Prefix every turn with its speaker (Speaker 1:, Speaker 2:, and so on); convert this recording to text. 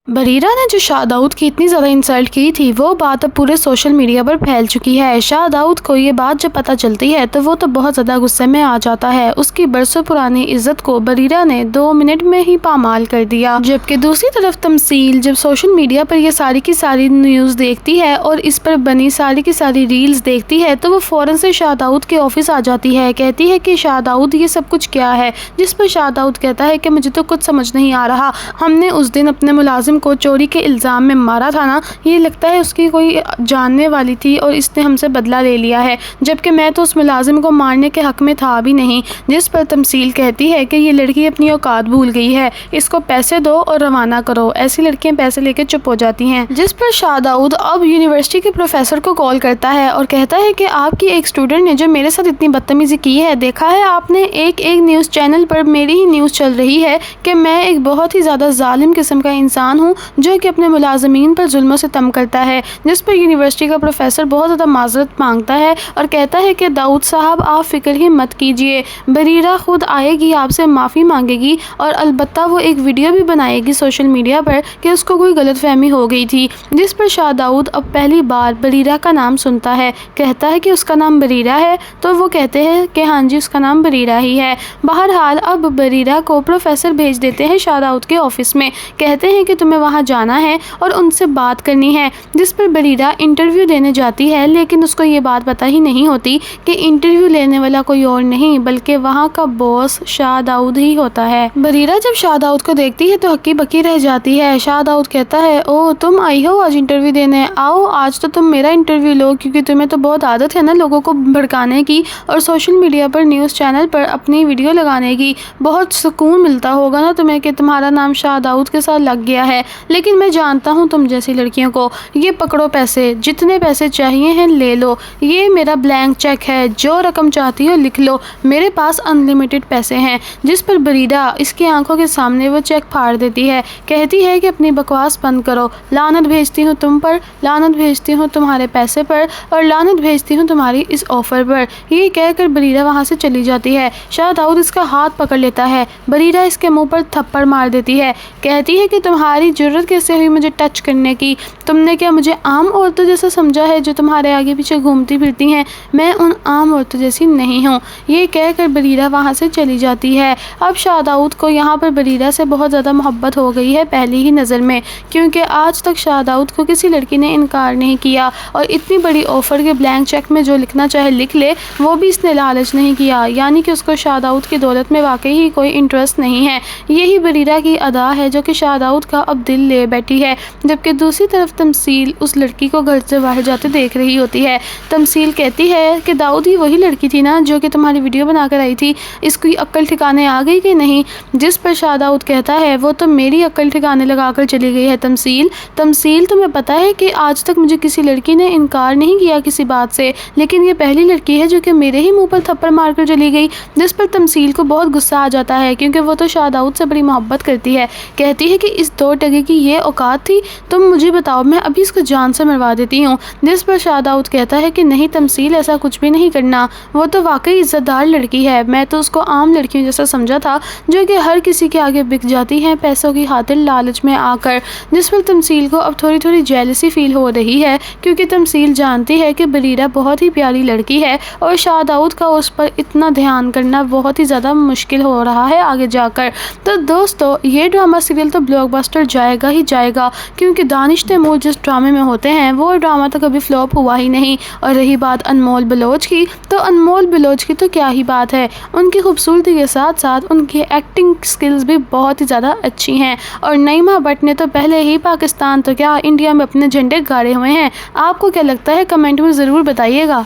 Speaker 1: بریرہ نے جو شاہ داؤد کی اتنی زیادہ انسلٹ کی تھی وہ بات اب پورے سوشل میڈیا پر پھیل چکی ہے۔ شاہ داؤد کو یہ بات جب پتہ چلتی ہے تو وہ تو بہت زیادہ غصے میں آ جاتا ہے۔ اس کی برسوں پرانی عزت کو بریرہ نے 2 منٹ میں ہی پامال کر دیا۔ جبکہ دوسری طرف تمثیل جب سوشل میڈیا پر یہ ساری کی ساری نیوز دیکھتی ہے اور اس پر بنی ساری کی ساری ریلز دیکھتی ہے تو وہ فوراً سے شاہ داؤد کے آفس آ جاتی ہے۔ کہتی ہے کہ شاہ داؤد یہ سب کچھ کیا ہے، جس پر شاہ داؤد کہتا ہے کہ مجھے تو کچھ سمجھ نہیں آ رہا، ہم نے اس دن اپنے ملازم کو چوری کے الزام میں مارا تھا نا، یہ لگتا ہے اس کی کوئی جاننے والی تھی اور اس نے ہم سے بدلہ لے لیا ہے، جبکہ میں تو اس ملازم کو مارنے کے حق میں تھا بھی نہیں۔ جس پر تمثیل کہتی ہے کہ یہ لڑکی اپنی اوقات بھول گئی ہے، اس کو پیسے دو اور روانہ کرو۔ ایسی لڑکیاں پیسے لے کے چپ ہو جاتی ہیں۔ جس پر شاہ داؤد اب یونیورسٹی کے پروفیسر کو کال کرتا ہے اور کہتا ہے کہ آپ کی ایک اسٹوڈنٹ نے جو میرے ساتھ اتنی بدتمیزی کی ہے، دیکھا ہے آپ نے ایک نیوز چینل پر میری ہی نیوز چل رہی ہے کہ میں ایک بہت ہی زیادہ ظالم قسم کا انسان ہوں جو کہ اپنے ملازمین پر ظلم و ستم کرتا ہے۔ جس پر یونیورسٹی کا پروفیسر بہت زیادہ معذرت مانگتا ہے اور کہتا ہے کہ داؤد صاحب آپ فکر ہی مت کیجیے، بریرہ خود آئے گی، آپ سے معافی مانگے گی اور البتہ وہ ایک ویڈیو بھی بنائے گی سوشل میڈیا پر کہ اس کو کوئی غلط فہمی ہو گئی تھی۔ جس پر شاہ داؤد اب پہلی بار بریرہ کا نام سنتا ہے، کہتا ہے کہ اس کا نام بریرہ ہے، تو وہ کہتے ہیں کہ ہاں جی اس کا نام بریرہ ہی ہے۔ بہرحال اب بریرہ کو پروفیسر بھیج دیتے ہیں شاہ داؤد کے آفس میں، کہتے ہیں کہ تمہیں وہاں جانا ہے اور ان سے بات کرنی ہے۔ جس پر بریرہ انٹرویو دینے جاتی ہے، لیکن اس کو یہ بات پتہ ہی نہیں ہوتی کہ انٹرویو لینے والا کوئی اور نہیں بلکہ وہاں کا باس شاہ داؤد ہی ہوتا ہے۔ بریرہ جب شاہ داؤد کو دیکھتی ہے تو ہکی بکی رہ جاتی ہے۔ شاہ داؤد کہتا ہے او تم آئی ہو آج انٹرویو دینے، آؤ آج تو تم میرا انٹرویو لو، کیونکہ تمہیں تو بہت عادت ہے نا لوگوں کو بھڑکانے کی اور سوشل میڈیا پر نیوز چینل پر اپنی ویڈیو لگانے کی، بہت سکون ملتا ہوگا نا تمہیں کہ تمہارا نام شاہ داؤد کے ساتھ لگ گیا ہے۔ لیکن میں جانتا ہوں تم جیسی لڑکیوں کو، یہ پکڑو پیسے، جتنے پیسے چاہیے ہیں لے لو، یہ میرا بلینک چیک ہے، جو رقم چاہتی ہو لکھ لو، میرے پاس انلمیٹڈ پیسے ہیں۔ جس پر بریرہ اس کی آنکھوں کے سامنے وہ چیک پھاڑ دیتی ہے، کہتی ہے کہ اپنی بکواس بند کرو، لعنت بھیجتی ہوں تم پر، لعنت بھیجتی ہوں تمہارے پیسے پر اور لعنت بھیجتی ہوں تمہاری اس آفر پر۔ یہ کہہ کر بریرہ وہاں سے چلی جاتی ہے۔ شاہ داؤد اس کا ہاتھ پکڑ لیتا ہے، بریرہ اس کے منہ پر تھپڑ مار دیتی ہے، کہتی ہے کہ تمہاری جرت کیسے ہوئی مجھے ٹچ کرنے کی، تم نے کیا مجھے عام عورتوں جیسا سمجھا ہے جو تمہارے آگے پیچھے گھومتی پھرتی ہیں، میں ان عام عورتوں جیسی نہیں ہوں۔ یہ کہہ کر بریرہ وہاں سے چلی جاتی ہے۔ اب شاہ داؤد کو یہاں پر بریرہ سے بہت زیادہ محبت ہو گئی ہے پہلی ہی نظر میں، کیونکہ آج تک شاہ داؤد کو کسی لڑکی نے انکار نہیں کیا اور اتنی بڑی آفر کے بلینک چیک میں جو لکھنا چاہے لکھ لے، وہ بھی اس نے لالچ نہیں کیا، یعنی کہ اس کو شاہ داؤد کی دولت میں واقعی ہی کوئی انٹرسٹ نہیں ہے۔ یہی بریرہ کی ادا ہے جو کہ شاہ داؤد کا اب دل لے بیٹھی ہے۔ جبکہ دوسری طرف تمثیل اس لڑکی کو گھر سے باہر جاتے دیکھ رہی ہوتی ہے۔ تمثیل کہتی ہے کہ داؤد ہی وہی لڑکی تھی نا جو کہ تمہاری ویڈیو بنا کر آئی تھی، اس کی عقل ٹھکانے آ گئی کہ نہیں؟ جس پر شاہ داؤد کہتا ہے وہ تو میری عقل ٹھکانے لگا کر چلی گئی ہے تمثیل تمہیں پتہ ہے کہ آج تک مجھے کسی لڑکی نے انکار نہیں کیا کسی بات سے، لیکن یہ پہلی لڑکی ہے جو کہ میرے ہی منہ پر تھپڑ مار کر چلی گئی۔ جس پر تمثیل کو بہت غصہ آ جاتا ہے کیونکہ وہ تو شاہ داؤد سے بڑی محبت کرتی ہے، کہتی ہے کہ اس 2 ٹکے کی یہ اوقات تھی، تم مجھے بتاؤ میں ابھی اس کو جان سے مروا دیتی ہوں۔ جس پر شاہ داؤد کہتا ہے کہ نہیں تمثیل ایسا کچھ بھی نہیں کرنا، وہ تو واقعی عزت دار لڑکی ہے، میں تو اس کو عام لڑکیوں جیسا سمجھا تھا جو کہ ہر کسی کے آگے بک جاتی ہیں پیسوں کی خاطر لالچ میں آ کر۔ جس پر تمثیل کو اب تھوڑی تھوڑی جیلسی فیل ہو رہی ہے کیونکہ تمثیل جانتی ہے کہ بریرہ بہت ہی پیاری لڑکی ہے اور شاہ داؤد کا اس پر اتنا دھیان کرنا بہت ہی زیادہ مشکل ہو رہا ہے آگے جا کر۔ تو دوستو یہ ڈرامہ سیریل تو بلاک بسٹر جائے گا ہی جائے گا، کیونکہ دانش تیمور جس ڈرامے میں ہوتے ہیں وہ ڈرامہ تو کبھی فلوپ ہوا ہی نہیں۔ اور رہی بات انمول بلوچ کی، تو انمول بلوچ کی تو کیا ہی بات ہے، ان کی خوبصورتی کے ساتھ ساتھ ان کی ایکٹنگ سکلز بھی بہت ہی زیادہ اچھی ہیں اور نعیمہ بٹ نے تو پہلے ہی پاکستان تو کیا انڈیا میں اپنے جھنڈے گاڑے ہوئے ہیں۔ آپ کو کیا لگتا ہے کمنٹ میں ضرور بتائیے گا۔